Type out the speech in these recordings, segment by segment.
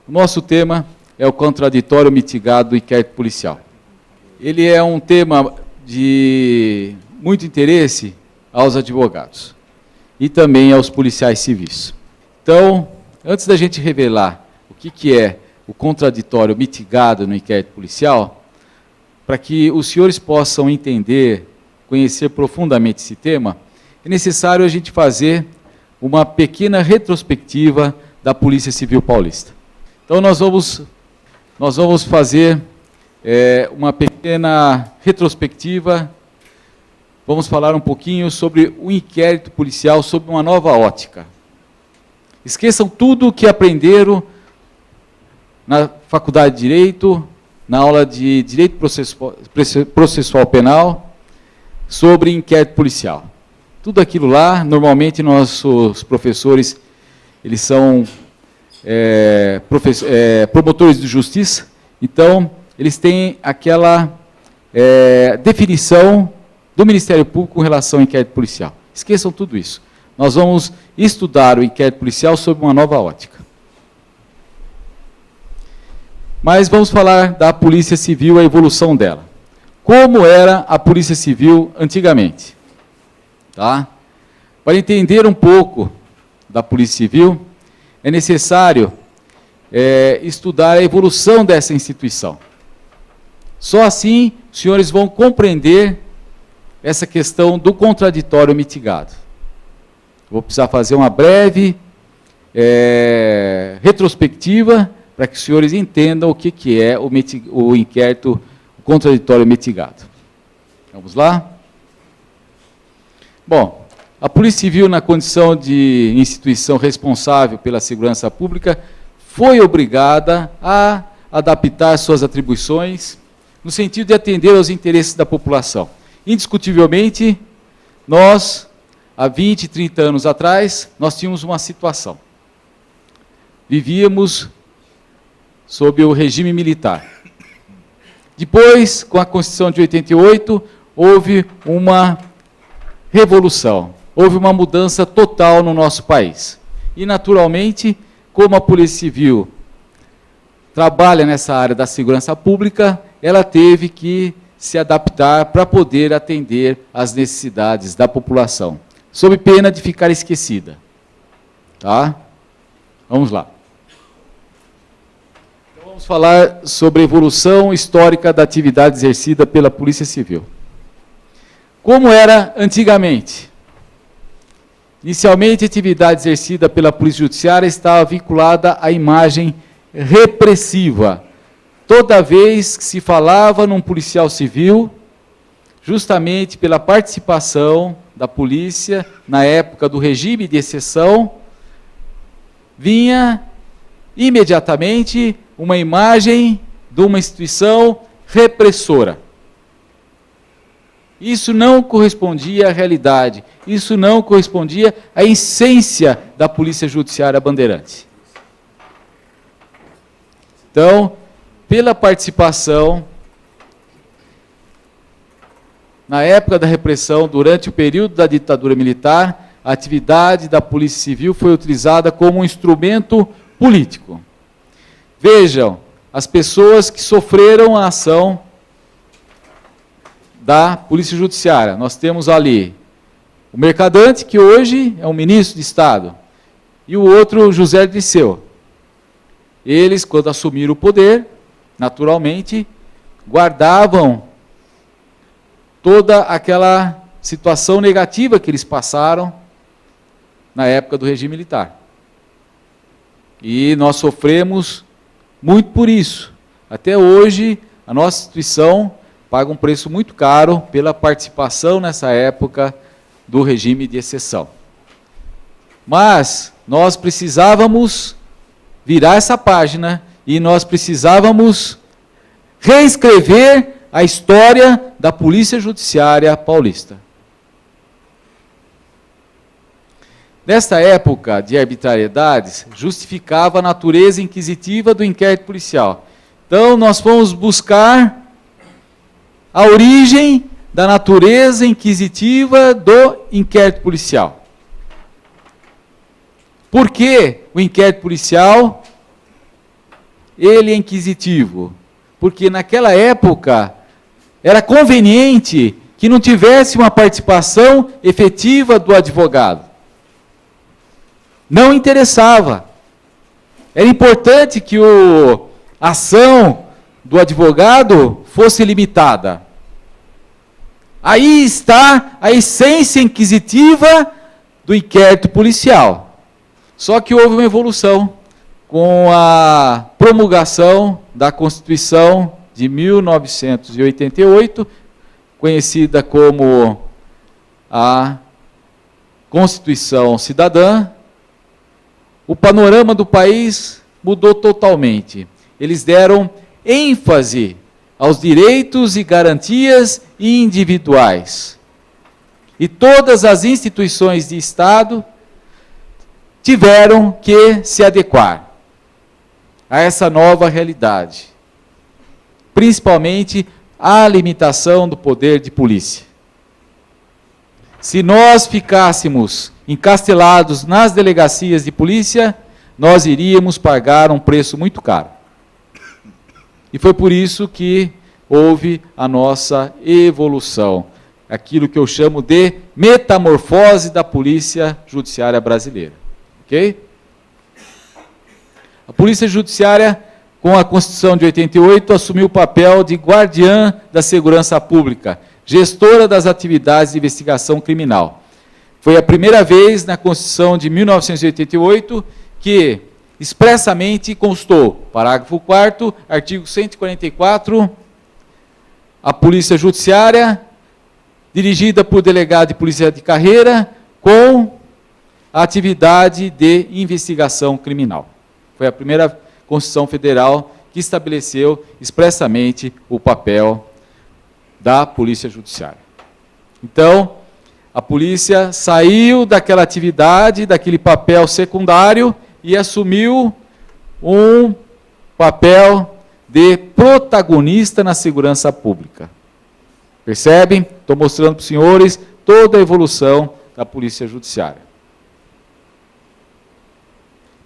O nosso tema é o contraditório mitigado do inquérito policial. Ele é um tema de muito interesse aos advogados e também aos policiais civis. Então, antes da gente revelar o que é o contraditório mitigado no inquérito policial, para que os senhores possam entender, conhecer profundamente esse tema, é necessário a gente fazer uma pequena retrospectiva da Polícia Civil Paulista. Então, nós vamos fazer uma pequena retrospectiva, vamos falar um pouquinho sobre o inquérito policial sob uma nova ótica. Esqueçam tudo o que aprenderam na Faculdade de Direito, na aula de Direito Processual Penal, sobre inquérito policial. Tudo aquilo lá, normalmente nossos professores, eles são promotores de justiça, então eles têm aquela definição do Ministério Público com relação ao inquérito policial. Esqueçam tudo isso. Nós vamos estudar o inquérito policial sob uma nova ótica. Mas vamos falar da Polícia Civil, a evolução dela. Como era a Polícia Civil antigamente? Tá? Para entender um pouco da Polícia Civil, é necessário estudar a evolução dessa instituição. Só assim os senhores vão compreender essa questão do contraditório mitigado. Vou precisar fazer uma breve retrospectiva para que os senhores entendam o que é o inquérito contraditório mitigado. Vamos lá? Bom, a Polícia Civil, na condição de instituição responsável pela segurança pública, foi obrigada a adaptar suas atribuições no sentido de atender aos interesses da população. Indiscutivelmente, nós, há 20, 30 anos atrás, nós tínhamos uma situação. Vivíamos sob o regime militar. Depois, com a Constituição de 88, houve uma revolução, houve uma mudança total no nosso país. E, naturalmente, como a Polícia Civil trabalha nessa área da segurança pública, ela teve que se adaptar para poder atender às necessidades da população, sob pena de ficar esquecida. Tá? Vamos lá. Então, vamos falar sobre a evolução histórica da atividade exercida pela Polícia Civil. Como era antigamente? Inicialmente, a atividade exercida pela Polícia Judiciária estava vinculada à imagem repressiva. Toda vez que se falava num policial civil, justamente pela participação da polícia, na época do regime de exceção, vinha imediatamente uma imagem de uma instituição repressora. Isso não correspondia à realidade, isso não correspondia à essência da Polícia Judiciária Bandeirante. Então, pela participação, na época da repressão, durante o período da ditadura militar, a atividade da Polícia Civil foi utilizada como um instrumento político. Vejam, as pessoas que sofreram a ação da Polícia Judiciária. Nós temos ali o Mercadante, que hoje é um ministro de Estado, e o outro, José Dirceu. Eles, quando assumiram o poder, naturalmente, guardavam toda aquela situação negativa que eles passaram na época do regime militar. E nós sofremos muito por isso. Até hoje, a nossa instituição paga um preço muito caro pela participação nessa época do regime de exceção. Mas nós precisávamos virar essa página e nós precisávamos reescrever a história da Polícia Judiciária Paulista. Nesta época de arbitrariedades, justificava a natureza inquisitiva do inquérito policial. Então, nós fomos buscar a origem da natureza inquisitiva do inquérito policial. Por que o inquérito policial ele é inquisitivo? Porque naquela época era conveniente que não tivesse uma participação efetiva do advogado. Não interessava. Era importante que a ação do advogado fosse limitada. Aí está a essência inquisitiva do inquérito policial. Só que houve uma evolução com a promulgação da Constituição de 1988, conhecida como a Constituição Cidadã. O panorama do país mudou totalmente. Eles deram ênfase aos direitos e garantias individuais. E todas as instituições de Estado tiveram que se adequar a essa nova realidade, principalmente a limitação do poder de polícia. Se nós ficássemos encastelados nas delegacias de polícia, nós iríamos pagar um preço muito caro. E foi por isso que houve a nossa evolução, aquilo que eu chamo de metamorfose da Polícia Judiciária brasileira. Ok? A Polícia Judiciária, com a Constituição de 88, assumiu o papel de guardiã da segurança pública, gestora das atividades de investigação criminal. Foi a primeira vez na Constituição de 1988 que expressamente constou, parágrafo 4º, artigo 144, a Polícia Judiciária, dirigida por delegado de polícia de carreira, com a atividade de investigação criminal. Foi a primeira Constituição Federal que estabeleceu expressamente o papel da Polícia Judiciária. Então, a polícia saiu daquela atividade, daquele papel secundário, e assumiu um papel de protagonista na segurança pública. Percebem? Estou mostrando para os senhores toda a evolução da Polícia Judiciária.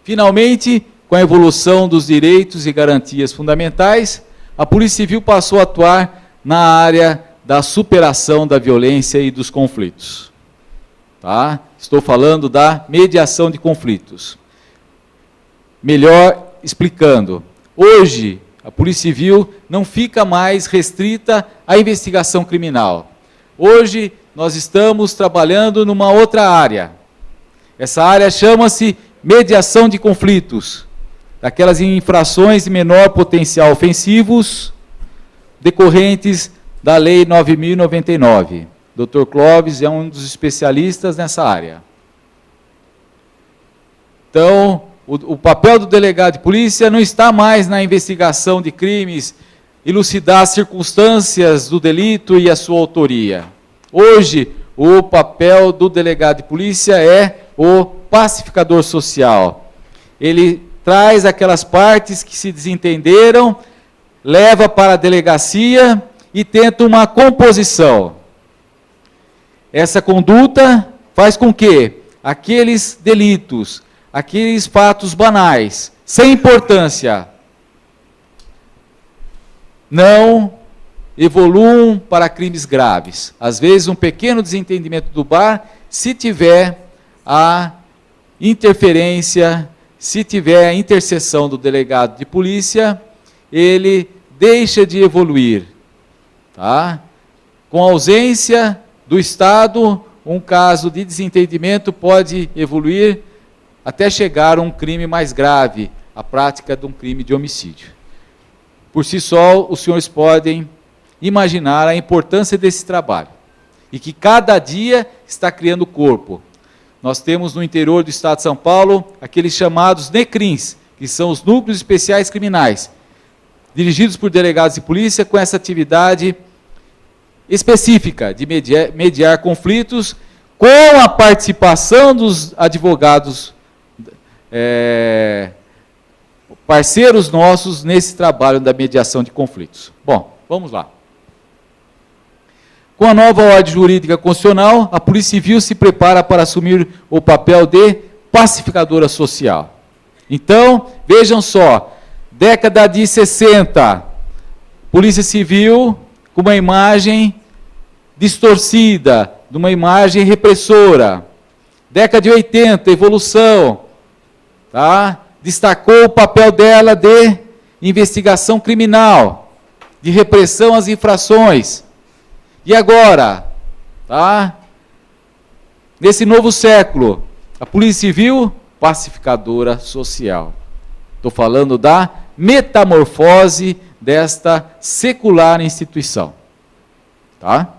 Finalmente, com a evolução dos direitos e garantias fundamentais, a Polícia Civil passou a atuar na área da superação da violência e dos conflitos. Tá? Estou falando da mediação de conflitos. Melhor explicando, hoje a Polícia Civil não fica mais restrita à investigação criminal. Hoje nós estamos trabalhando numa outra área. Essa área chama-se mediação de conflitos, daquelas infrações de menor potencial ofensivos decorrentes da Lei 9.099. Dr. Clóvis é um dos especialistas nessa área. Então, o papel do delegado de polícia não está mais na investigação de crimes, elucidar as circunstâncias do delito e a sua autoria. Hoje, o papel do delegado de polícia é o pacificador social. Ele traz aquelas partes que se desentenderam, leva para a delegacia e tenta uma composição. Essa conduta faz com que aqueles delitos, aqueles fatos banais, sem importância, não evoluam para crimes graves. Às vezes, um pequeno desentendimento do bar, se tiver a interferência, se tiver a intercessão do delegado de polícia, ele deixa de evoluir. Tá? Com a ausência do Estado, um caso de desentendimento pode evoluir até chegar a um crime mais grave, a prática de um crime de homicídio. Por si só, os senhores podem imaginar a importância desse trabalho, e que cada dia está criando corpo. Nós temos no interior do estado de São Paulo, aqueles chamados NECRIMs, que são os Núcleos Especiais Criminais, dirigidos por delegados de polícia com essa atividade específica de mediar conflitos, com a participação dos advogados parceiros nossos nesse trabalho da mediação de conflitos. Bom, vamos lá. Com a nova ordem jurídica constitucional, a Polícia Civil se prepara para assumir o papel de pacificadora social. Então, vejam só, Década de 60, Polícia Civil com uma imagem distorcida, de uma imagem repressora. Década de 80, evolução, tá? Destacou o papel dela de investigação criminal, de repressão às infrações. E agora, tá? Nesse novo século, a Polícia Civil, pacificadora social. Estou falando da metamorfose desta secular instituição. Tá?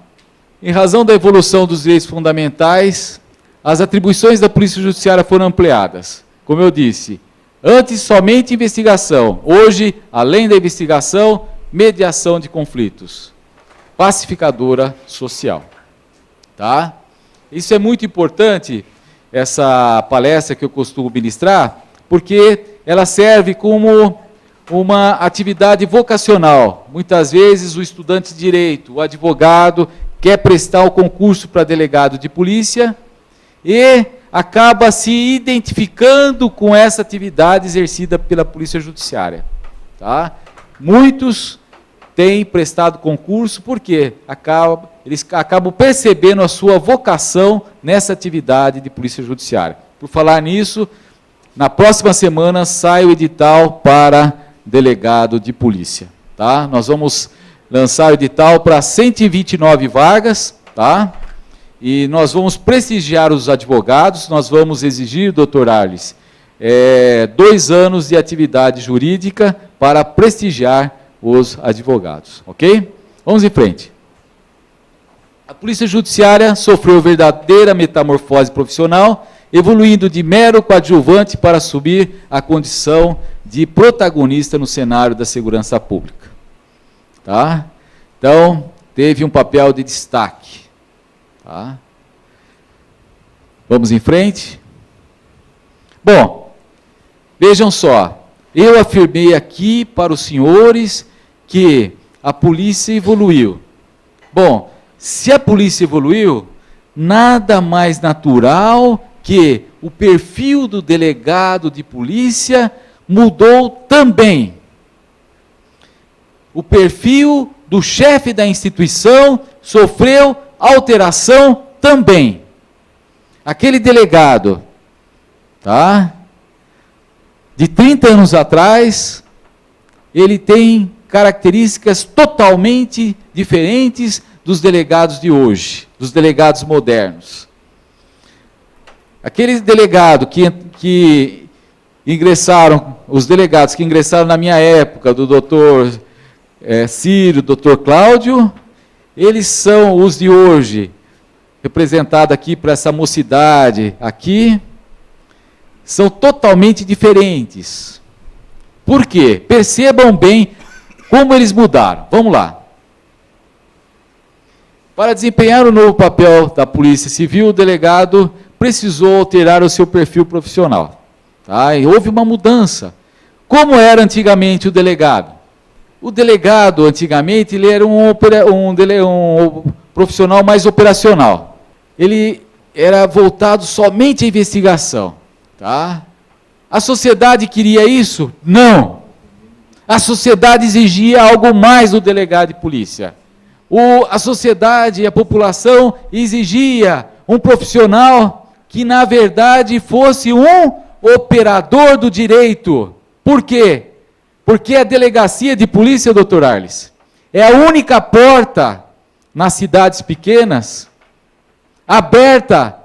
Em razão da evolução dos direitos fundamentais, as atribuições da Polícia Judiciária foram ampliadas. Como eu disse, antes somente investigação, hoje, além da investigação, mediação de conflitos. Pacificadora social. Tá? Isso é muito importante, essa palestra que eu costumo ministrar, porque ela serve como uma atividade vocacional. Muitas vezes o estudante de direito, o advogado, quer prestar o concurso para delegado de polícia e acaba se identificando com essa atividade exercida pela Polícia Judiciária. Tá? Muitos têm prestado concurso porque eles acabam percebendo a sua vocação nessa atividade de Polícia Judiciária. Por falar nisso, na próxima semana sai o edital para delegado de polícia. Tá? Nós vamos lançar o edital para 129 vagas, tá? E nós vamos prestigiar os advogados, nós vamos exigir, doutor Arles, 2 anos de atividade jurídica para prestigiar os advogados, ok? Vamos em frente. A Polícia Judiciária sofreu verdadeira metamorfose profissional, evoluindo de mero coadjuvante para assumir a condição de protagonista no cenário da segurança pública. Tá? Então, teve um papel de destaque. Tá? Vamos em frente? Bom, vejam só, eu afirmei aqui para os senhores que a polícia evoluiu. Bom, se a polícia evoluiu, nada mais natural que o perfil do delegado de polícia mudou também. O perfil do chefe da instituição sofreu alteração também. Aquele delegado, tá? De 30 anos atrás, ele tem características totalmente diferentes dos delegados de hoje, dos delegados modernos. Aqueles delegados que ingressaram, os delegados que ingressaram na minha época, do doutor Círio, doutor Cláudio, eles são os de hoje, representados aqui para essa mocidade aqui, são totalmente diferentes. Por quê? Percebam bem como eles mudaram. Vamos lá. Para desempenhar o novo papel da Polícia Civil, o delegado precisou alterar o seu perfil profissional. Tá? E houve uma mudança. Como era antigamente o delegado? O delegado, antigamente, ele era um profissional mais operacional. Ele era voltado somente à investigação. Tá? A sociedade queria isso? Não. A sociedade exigia algo mais do delegado de polícia. A sociedade e a população exigia um profissional que, na verdade, fosse um operador do direito. Por quê? Porque a delegacia de polícia, doutor Arles, é a única porta nas cidades pequenas aberta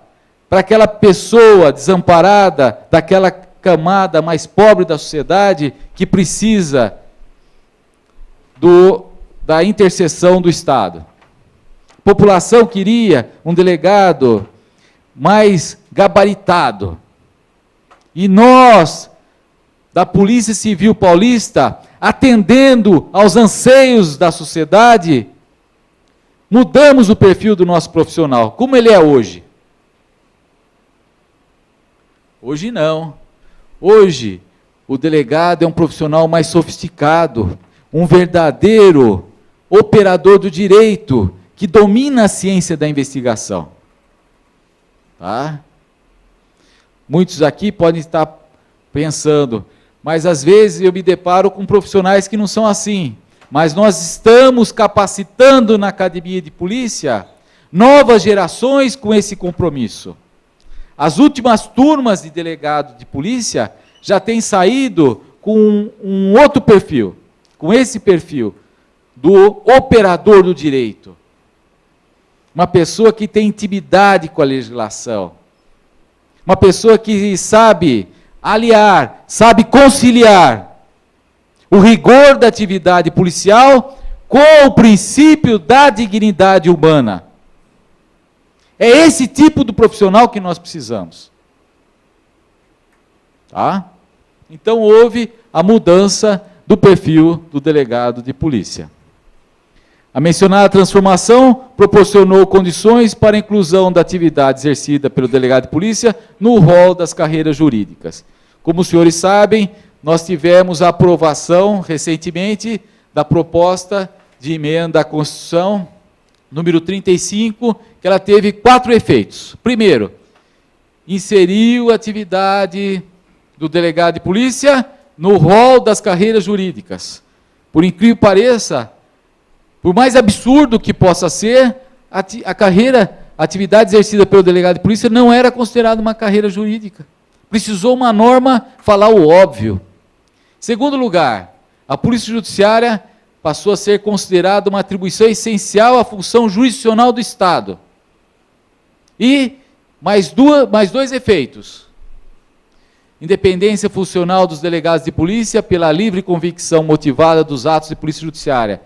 para aquela pessoa desamparada, daquela camada mais pobre da sociedade que precisa da intercessão do Estado. A população queria um delegado mais gabaritado. E nós, da Polícia Civil Paulista, atendendo aos anseios da sociedade, mudamos o perfil do nosso profissional. Como ele é hoje? Hoje não. Hoje, o delegado é um profissional mais sofisticado, um verdadeiro operador do direito, que domina a ciência da investigação. Tá? Muitos aqui podem estar pensando, mas às vezes eu me deparo com profissionais que não são assim. Mas nós estamos capacitando na academia de polícia novas gerações com esse compromisso. As últimas turmas de delegado de polícia já têm saído com um outro perfil, com esse perfil do operador do direito. Uma pessoa que tem intimidade com a legislação. Uma pessoa que sabe aliar, sabe conciliar o rigor da atividade policial com o princípio da dignidade humana. É esse tipo de profissional que nós precisamos. Tá? Então houve a mudança do perfil do delegado de polícia. A mencionada transformação proporcionou condições para a inclusão da atividade exercida pelo delegado de polícia no rol das carreiras jurídicas. Como os senhores sabem, nós tivemos a aprovação recentemente da proposta de emenda à Constituição, número 35, que ela teve 4 efeitos. Primeiro, inseriu a atividade do delegado de polícia no rol das carreiras jurídicas. Por incrível que pareça, por mais absurdo que possa ser, a atividade exercida pelo delegado de polícia não era considerada uma carreira jurídica. Precisou uma norma falar o óbvio. Segundo lugar, a Polícia Judiciária passou a ser considerada uma atribuição essencial à função jurisdicional do Estado. E mais 2 efeitos. Independência funcional dos delegados de polícia pela livre convicção motivada dos atos de polícia judiciária.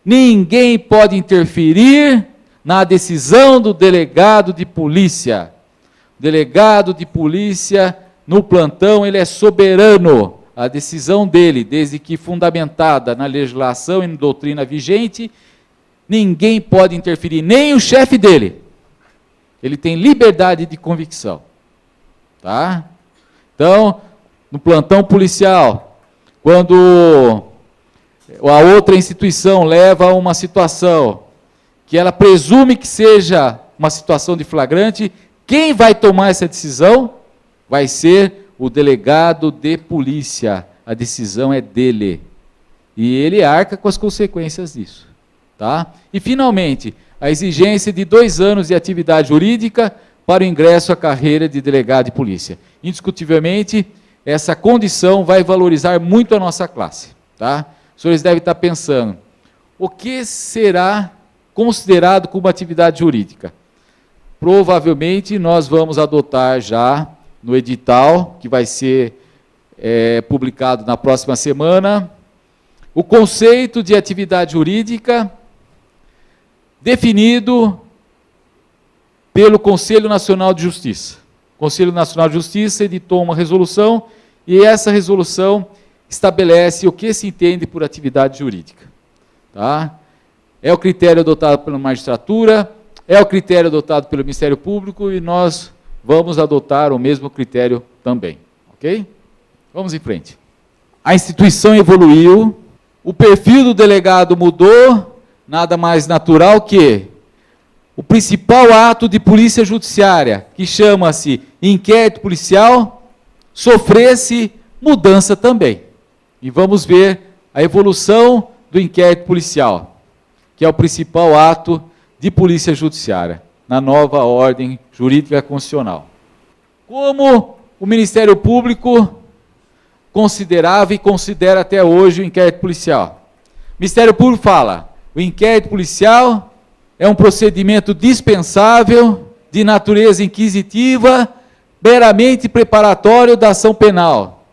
Ninguém pode interferir na decisão do delegado de polícia. O delegado de polícia, no plantão, ele é soberano. A decisão dele, desde que fundamentada na legislação e na doutrina vigente, ninguém pode interferir, nem o chefe dele. Ele tem liberdade de convicção. Tá? Então, no plantão policial, quando a outra instituição leva a uma situação que ela presume que seja uma situação de flagrante, quem vai tomar essa decisão vai ser o delegado de polícia. A decisão é dele. E ele arca com as consequências disso. Tá? E, finalmente, a exigência de 2 anos de atividade jurídica para o ingresso à carreira de delegado de polícia. Indiscutivelmente, essa condição vai valorizar muito a nossa classe. Tá? Os senhores devem estar pensando, o que será considerado como atividade jurídica? Provavelmente nós vamos adotar já no edital, que vai ser publicado na próxima semana, o conceito de atividade jurídica definido pelo Conselho Nacional de Justiça. O Conselho Nacional de Justiça editou uma resolução e essa resolução estabelece o que se entende por atividade jurídica. Tá? É o critério adotado pela magistratura, é o critério adotado pelo Ministério Público e nós vamos adotar o mesmo critério também. Ok? Vamos em frente. A instituição evoluiu, o perfil do delegado mudou, nada mais natural que o principal ato de polícia judiciária, que chama-se inquérito policial, sofresse mudança também. E vamos ver a evolução do inquérito policial, que é o principal ato de polícia judiciária, na nova ordem jurídica constitucional. Como o Ministério Público considerava e considera até hoje o inquérito policial? O Ministério Público fala, o inquérito policial é um procedimento dispensável, de natureza inquisitiva, meramente preparatório da ação penal.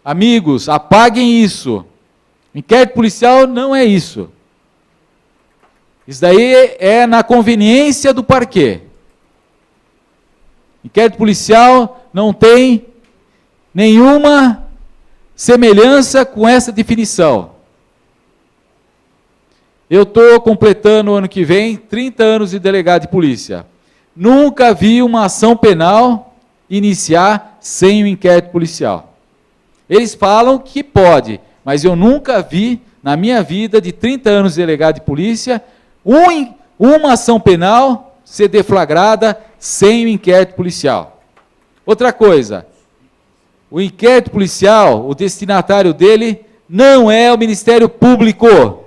Amigos, apaguem isso. Inquérito policial não é isso. Isso daí é na conveniência do parquê. Inquérito policial não tem nenhuma semelhança com essa definição. Eu estou completando ano que vem 30 anos de delegado de polícia. Nunca vi uma ação penal iniciar sem o inquérito policial. Eles falam que pode, mas eu nunca vi, na minha vida de 30 anos de delegado de polícia, uma ação penal ser deflagrada sem o inquérito policial. Outra coisa, O inquérito policial, o destinatário dele não é o Ministério Público.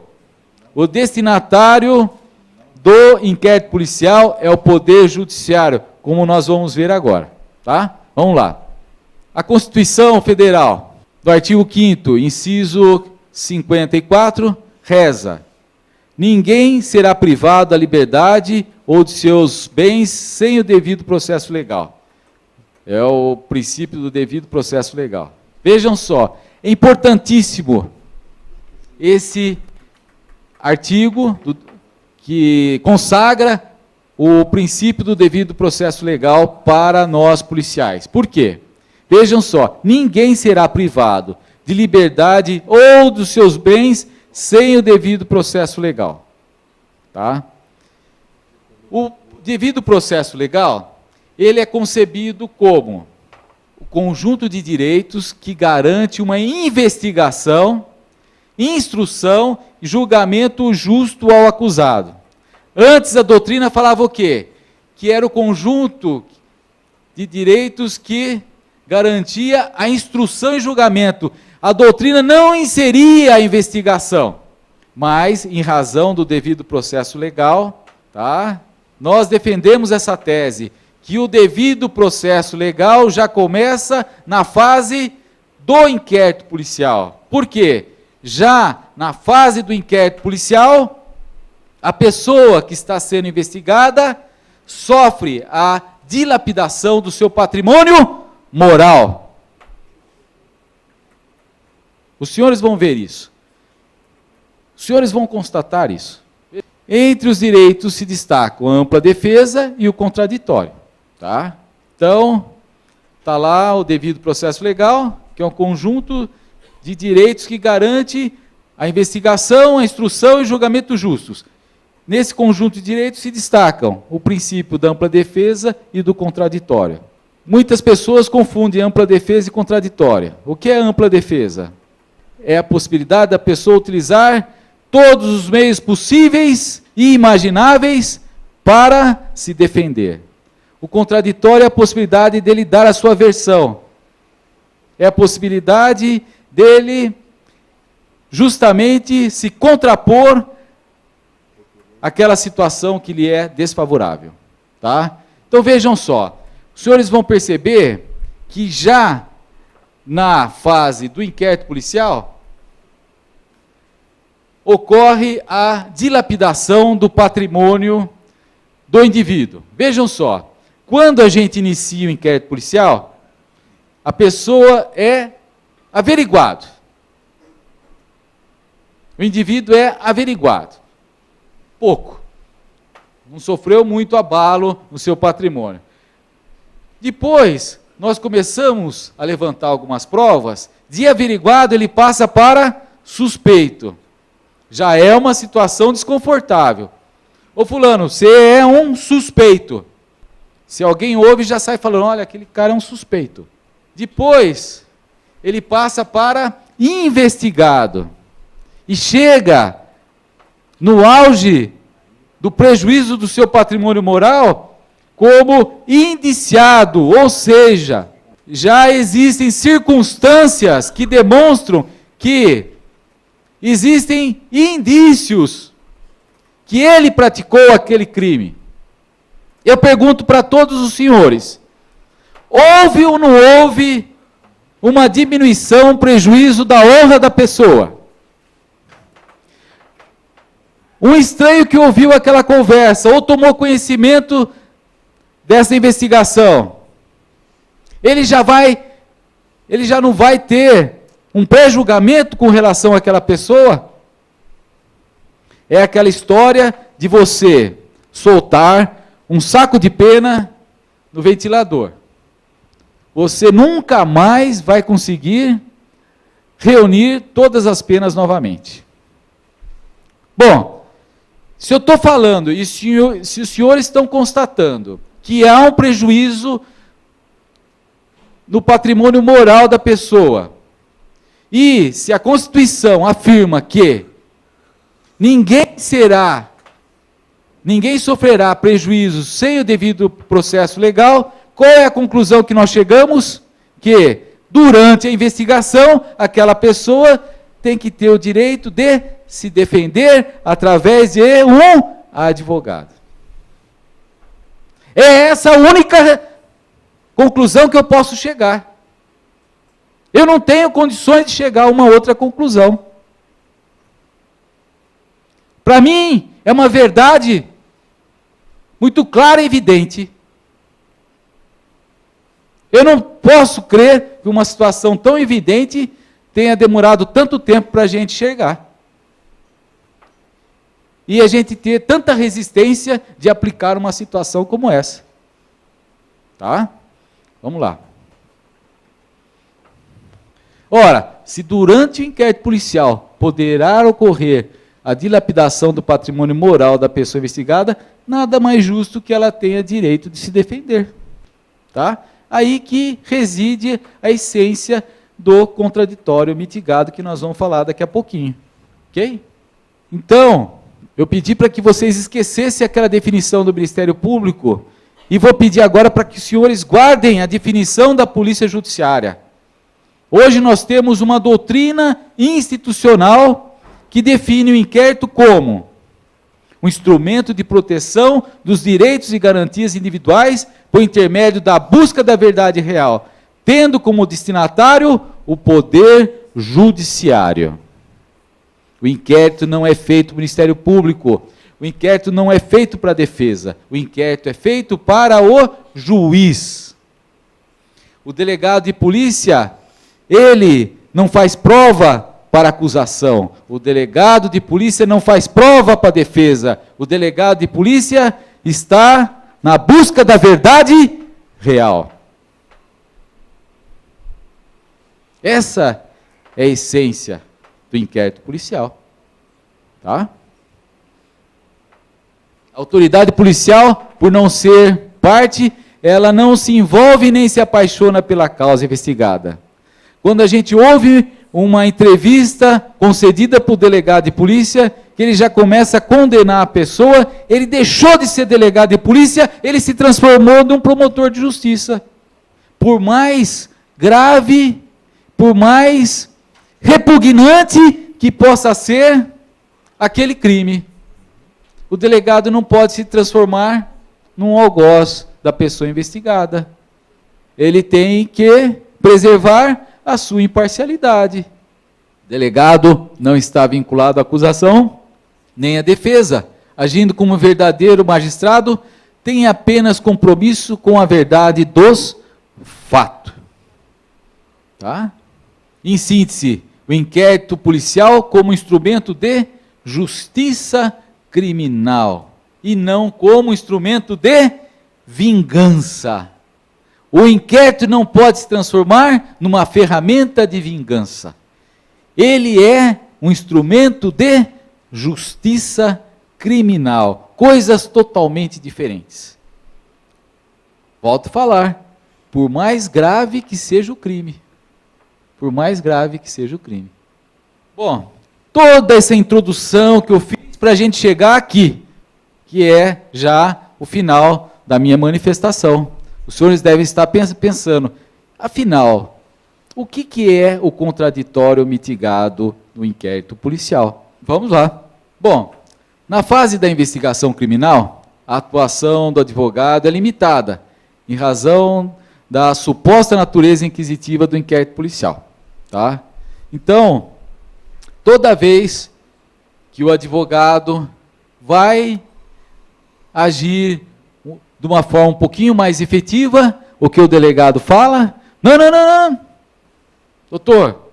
O destinatário do inquérito policial é o Poder Judiciário, como nós vamos ver agora, tá? Vamos lá. A Constituição Federal, do artigo 5º, inciso 54, reza: ninguém será privado da liberdade ou de seus bens sem o devido processo legal. É o princípio do devido processo legal. Vejam só, é importantíssimo esse artigo que consagra o princípio do devido processo legal para nós policiais. Por quê? Vejam só, ninguém será privado de liberdade ou dos seus bens sem o devido processo legal. Tá? O devido processo legal, ele é concebido como o conjunto de direitos que garante uma investigação, instrução e julgamento justo ao acusado. Antes a doutrina falava o quê? Que era o conjunto de direitos que garantia a instrução e julgamento. A doutrina não inseria a investigação, mas em razão do devido processo legal, tá? Nós defendemos essa tese, que o devido processo legal já começa na fase do inquérito policial. Por quê? Já na fase do inquérito policial, a pessoa que está sendo investigada sofre a dilapidação do seu patrimônio moral. Os senhores vão ver isso. Os senhores vão constatar isso. Entre os direitos se destacam a ampla defesa e o contraditório. Tá? Então, está lá o devido processo legal, que é um conjunto de direitos que garante a investigação, a instrução e julgamento justos. Nesse conjunto de direitos se destacam o princípio da ampla defesa e do contraditório. Muitas pessoas confundem ampla defesa e contraditória. O que é ampla defesa? É a possibilidade da pessoa utilizar todos os meios possíveis e imagináveis para se defender. O contraditório é a possibilidade dele dar a sua versão. É a possibilidade dele justamente se contrapor àquela situação que lhe é desfavorável. Tá? Então vejam só, os senhores vão perceber que já na fase do inquérito policial ocorre a dilapidação do patrimônio do indivíduo. Vejam só, quando a gente inicia o inquérito policial, a pessoa é averiguado. O indivíduo é averiguado. Pouco. Não sofreu muito abalo no seu patrimônio. Depois, nós começamos a levantar algumas provas, de averiguado ele passa para suspeito. Já é uma situação desconfortável. Ô fulano, você é um suspeito. Se alguém ouve, já sai falando, olha, aquele cara é um suspeito. Depois, ele passa para investigado. E chega no auge do prejuízo do seu patrimônio moral como indiciado, ou seja, já existem circunstâncias que demonstram que existem indícios que ele praticou aquele crime. Eu pergunto para todos os senhores, houve ou não houve uma diminuição, um prejuízo da honra da pessoa? Um estranho que ouviu aquela conversa, ou tomou conhecimento dessa investigação, ele já não vai ter um pré-julgamento com relação àquela pessoa? É aquela história de você soltar um saco de pena no ventilador. Você nunca mais vai conseguir reunir todas as penas novamente. Bom, se eu estou falando, e se os senhores estão constatando que há um prejuízo no patrimônio moral da pessoa, e se a Constituição afirma que ninguém sofrerá prejuízo sem o devido processo legal, qual é a conclusão que nós chegamos? Que durante a investigação, aquela pessoa tem que ter o direito de se defender através de um advogado. É essa a única conclusão que eu posso chegar. Eu não tenho condições de chegar a uma outra conclusão. Para mim, é uma verdade muito clara e evidente. Eu não posso crer que uma situação tão evidente tenha demorado tanto tempo para a gente enxergar. E a gente ter tanta resistência de aplicar uma situação como essa. Tá? Vamos lá. Ora, se durante o inquérito policial poderá ocorrer a dilapidação do patrimônio moral da pessoa investigada, nada mais justo que ela tenha direito de se defender. Tá? Aí que reside a essência do contraditório mitigado, que nós vamos falar daqui a pouquinho. Ok? Então, eu pedi para que vocês esquecessem aquela definição do Ministério Público, e vou pedir agora para que os senhores guardem a definição da Polícia Judiciária. Hoje nós temos uma doutrina institucional que define o inquérito como um instrumento de proteção dos direitos e garantias individuais por intermédio da busca da verdade real, tendo como destinatário o Poder Judiciário. O inquérito não é feito para o Ministério Público, o inquérito não é feito para a defesa, o inquérito é feito para o juiz. O delegado de polícia, ele não faz prova para a acusação, o delegado de polícia não faz prova para a defesa, o delegado de polícia está na busca da verdade real. Essa é a essência do inquérito policial. Tá? A autoridade policial, por não ser parte, ela não se envolve nem se apaixona pela causa investigada. Quando a gente ouve uma entrevista concedida por delegado de polícia, que ele já começa a condenar a pessoa, ele deixou de ser delegado de polícia, ele se transformou num promotor de justiça. Por mais grave, por mais repugnante que possa ser aquele crime, o delegado não pode se transformar num algoz da pessoa investigada. Ele tem que preservar a sua imparcialidade. O delegado não está vinculado à acusação, nem à defesa. Agindo como verdadeiro magistrado, tem apenas compromisso com a verdade dos fatos. Tá? Em síntese, o inquérito policial como instrumento de justiça criminal e não como instrumento de vingança. O inquérito não pode se transformar numa ferramenta de vingança. Ele é um instrumento de justiça criminal. Coisas totalmente diferentes. Volto a falar. Por mais grave que seja o crime. Por mais grave que seja o crime. Bom, toda essa introdução que eu fiz para a gente chegar aqui, que é já o final da minha manifestação. Os senhores devem estar pensando, afinal, o que é o contraditório mitigado no inquérito policial? Vamos lá. Bom, na fase da investigação criminal, a atuação do advogado é limitada, em razão da suposta natureza inquisitiva do inquérito policial. Tá? Então, toda vez que o advogado vai agir de uma forma um pouquinho mais efetiva, o que o delegado fala? Não. Doutor,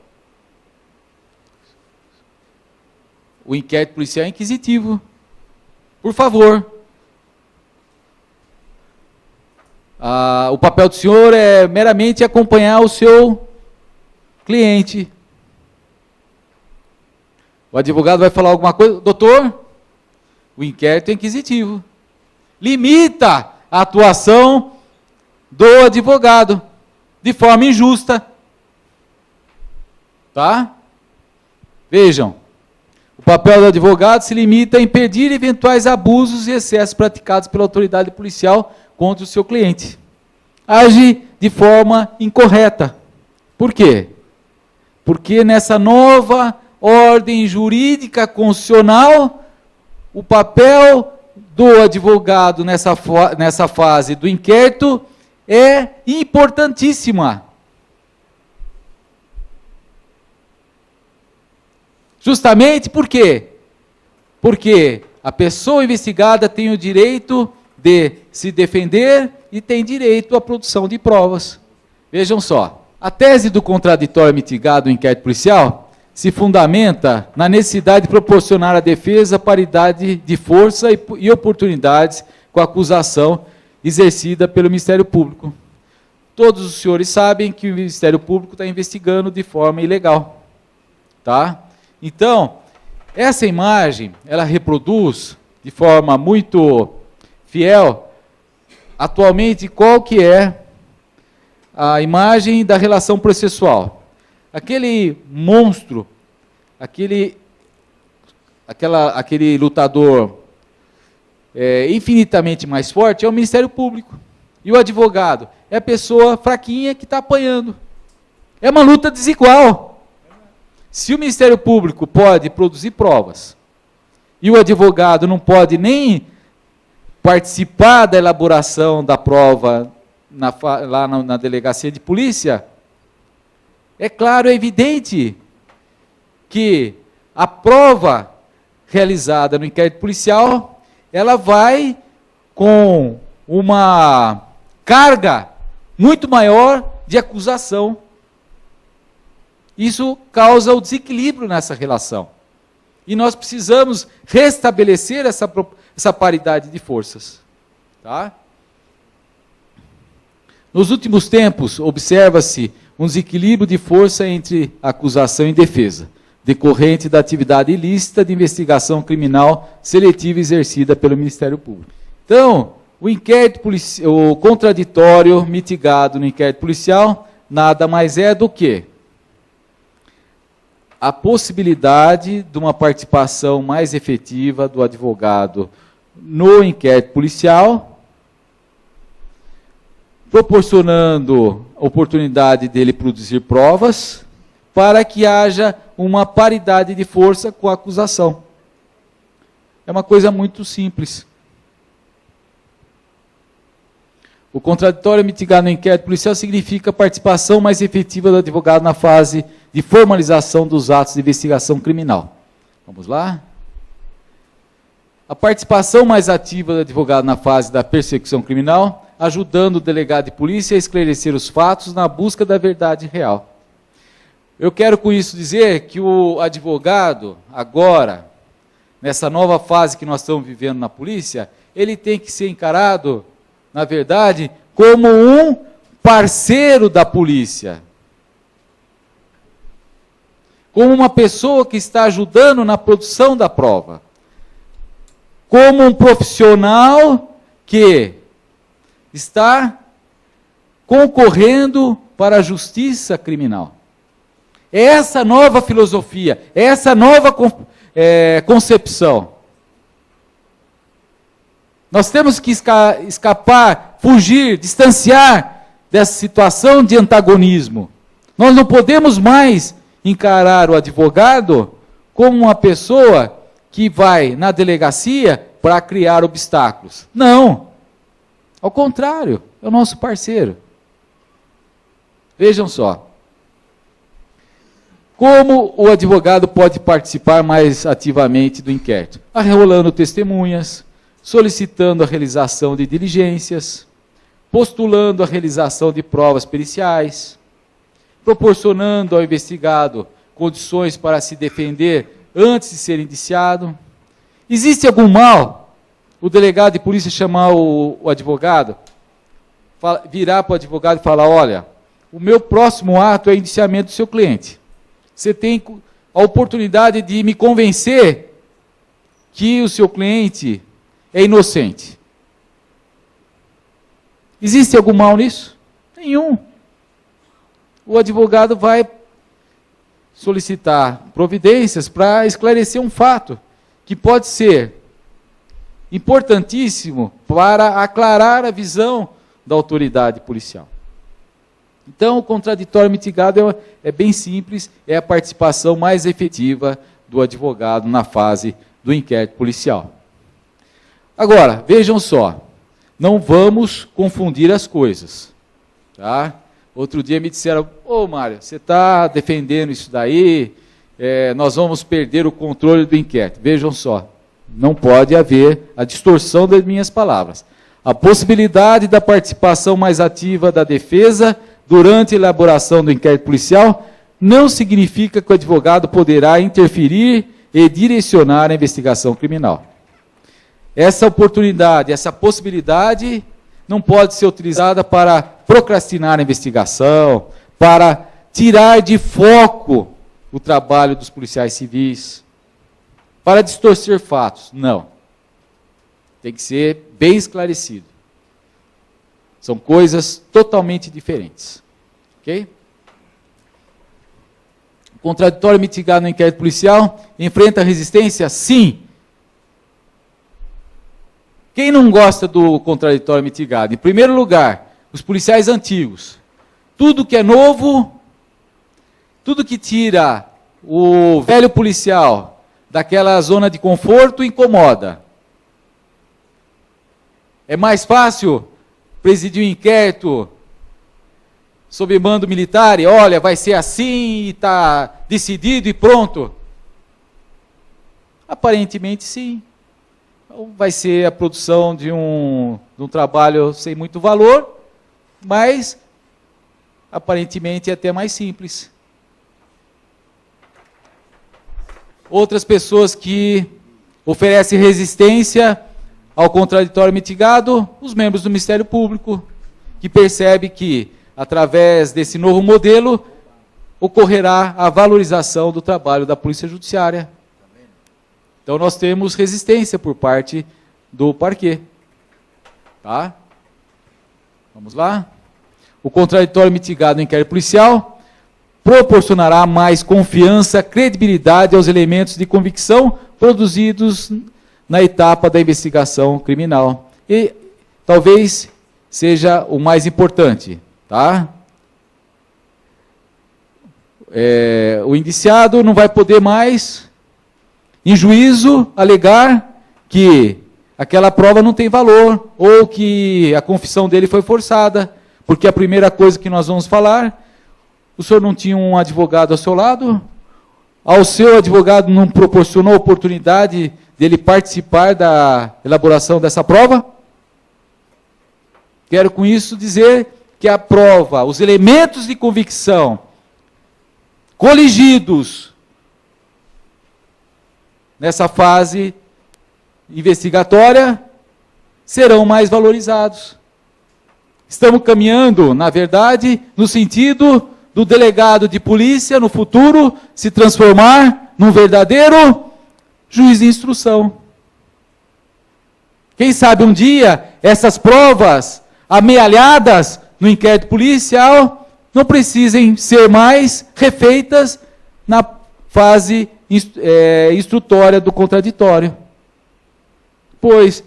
o inquérito policial é inquisitivo. Por favor. O papel do senhor é meramente acompanhar o seu cliente. O advogado vai falar alguma coisa? Doutor, o inquérito é inquisitivo. Limita a atuação do advogado de forma injusta. Tá? Vejam, o papel do advogado se limita a impedir eventuais abusos e excessos praticados pela autoridade policial contra o seu cliente. Age de forma incorreta. Por quê? Porque nessa nova ordem jurídica constitucional, o papel do advogado nessa fase do inquérito é importantíssima. Justamente por quê? Porque a pessoa investigada tem o direito de se defender e tem direito à produção de provas. Vejam só, a tese do contraditório mitigado no inquérito policial se fundamenta na necessidade de proporcionar à defesa paridade de força e oportunidades com a acusação exercida pelo Ministério Público. Todos os senhores sabem que o Ministério Público está investigando de forma ilegal. Tá? Então, essa imagem, ela reproduz de forma muito fiel, atualmente, qual que é a imagem da relação processual. Aquele monstro, aquele lutador infinitamente mais forte é o Ministério Público. E o advogado é a pessoa fraquinha que está apanhando. É uma luta desigual. Se o Ministério Público pode produzir provas e o advogado não pode nem participar da elaboração da prova lá na delegacia de polícia, é claro, é evidente que a prova realizada no inquérito policial, ela vai com uma carga muito maior de acusação. Isso causa o desequilíbrio nessa relação. E nós precisamos restabelecer essa paridade de forças. Tá? Nos últimos tempos, observa-se um desequilíbrio de força entre acusação e defesa, decorrente da atividade ilícita de investigação criminal seletiva exercida pelo Ministério Público. Então, o contraditório mitigado no inquérito policial nada mais é do que a possibilidade de uma participação mais efetiva do advogado no inquérito policial, proporcionando a oportunidade dele produzir provas para que haja uma paridade de força com a acusação. É uma coisa muito simples. O contraditório mitigado no inquérito policial significa a participação mais efetiva do advogado na fase de formalização dos atos de investigação criminal. Vamos lá? A participação mais ativa do advogado na fase da persecução criminal, ajudando o delegado de polícia a esclarecer os fatos na busca da verdade real. Eu quero com isso dizer que o advogado, agora, nessa nova fase que nós estamos vivendo na polícia, ele tem que ser encarado, na verdade, como um parceiro da polícia. Como uma pessoa que está ajudando na produção da prova. Como um profissional que está concorrendo para a justiça criminal. É essa nova filosofia, é essa nova concepção. Nós temos que escapar, fugir, distanciar dessa situação de antagonismo. Nós não podemos mais encarar o advogado como uma pessoa que vai na delegacia para criar obstáculos. Não. Ao contrário, é o nosso parceiro. Vejam só. Como o advogado pode participar mais ativamente do inquérito? Arrolando testemunhas, solicitando a realização de diligências, postulando a realização de provas periciais, proporcionando ao investigado condições para se defender antes de ser indiciado. Existe algum mal? O delegado de polícia chamar o advogado, virar para o advogado e falar, olha, o meu próximo ato é indiciamento do seu cliente. Você tem a oportunidade de me convencer que o seu cliente é inocente. Existe algum mal nisso? Nenhum. O advogado vai solicitar providências para esclarecer um fato que pode ser importantíssimo para aclarar a visão da autoridade policial. Então, o contraditório mitigado é bem simples, é a participação mais efetiva do advogado na fase do inquérito policial. Agora, vejam só, não vamos confundir as coisas. Tá? Outro dia me disseram, ô Mário, você está defendendo isso daí, nós vamos perder o controle do inquérito. Vejam só, não pode haver a distorção das minhas palavras. A possibilidade da participação mais ativa da defesa durante a elaboração do inquérito policial não significa que o advogado poderá interferir e direcionar a investigação criminal. Essa oportunidade, essa possibilidade não pode ser utilizada para procrastinar a investigação, para tirar de foco o trabalho dos policiais civis, para distorcer fatos. Não. Tem que ser bem esclarecido. São coisas totalmente diferentes. Ok? O contraditório mitigado no inquérito policial enfrenta resistência? Sim. Quem não gosta do contraditório mitigado? Em primeiro lugar, os policiais antigos. Tudo que é novo, tudo que tira o velho policial daquela zona de conforto incomoda. É mais fácil presidir um inquérito sob mando militar e, olha, vai ser assim e está decidido e pronto? Aparentemente, sim. Vai ser a produção de um trabalho sem muito valor, mas aparentemente é até mais simples. Outras pessoas que oferecem resistência ao contraditório mitigado, os membros do Ministério Público, que percebe que, através desse novo modelo, ocorrerá a valorização do trabalho da Polícia Judiciária. Então, nós temos resistência por parte do parquê. Tá? Vamos lá? O contraditório mitigado no inquérito policial proporcionará mais confiança, credibilidade aos elementos de convicção produzidos na etapa da investigação criminal. E talvez seja o mais importante. Tá? O indiciado não vai poder mais, em juízo, alegar que aquela prova não tem valor, ou que a confissão dele foi forçada, porque a primeira coisa que nós vamos falar, o senhor não tinha um advogado ao seu lado? Ao seu advogado não proporcionou a oportunidade dele participar da elaboração dessa prova? Quero com isso dizer que a prova, os elementos de convicção coligidos nessa fase investigatória serão mais valorizados. Estamos caminhando, na verdade, no sentido do delegado de polícia, no futuro, se transformar num verdadeiro juiz de instrução. Quem sabe um dia, essas provas amealhadas no inquérito policial não precisem ser mais refeitas na fase instrutória do contraditório. Pois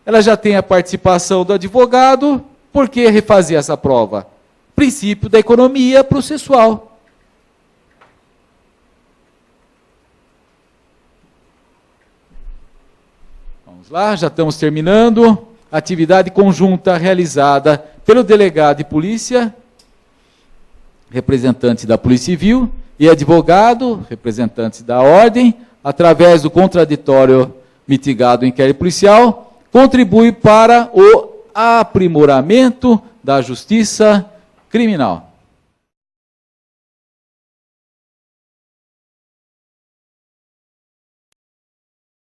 ela já tem a participação do advogado, por que refazer essa prova? Princípio da economia processual. Vamos lá, já estamos terminando. Atividade conjunta realizada pelo delegado de polícia, representante da Polícia Civil, e advogado, representante da ordem, através do contraditório mitigado em inquérito policial, contribui para o aprimoramento da justiça criminal.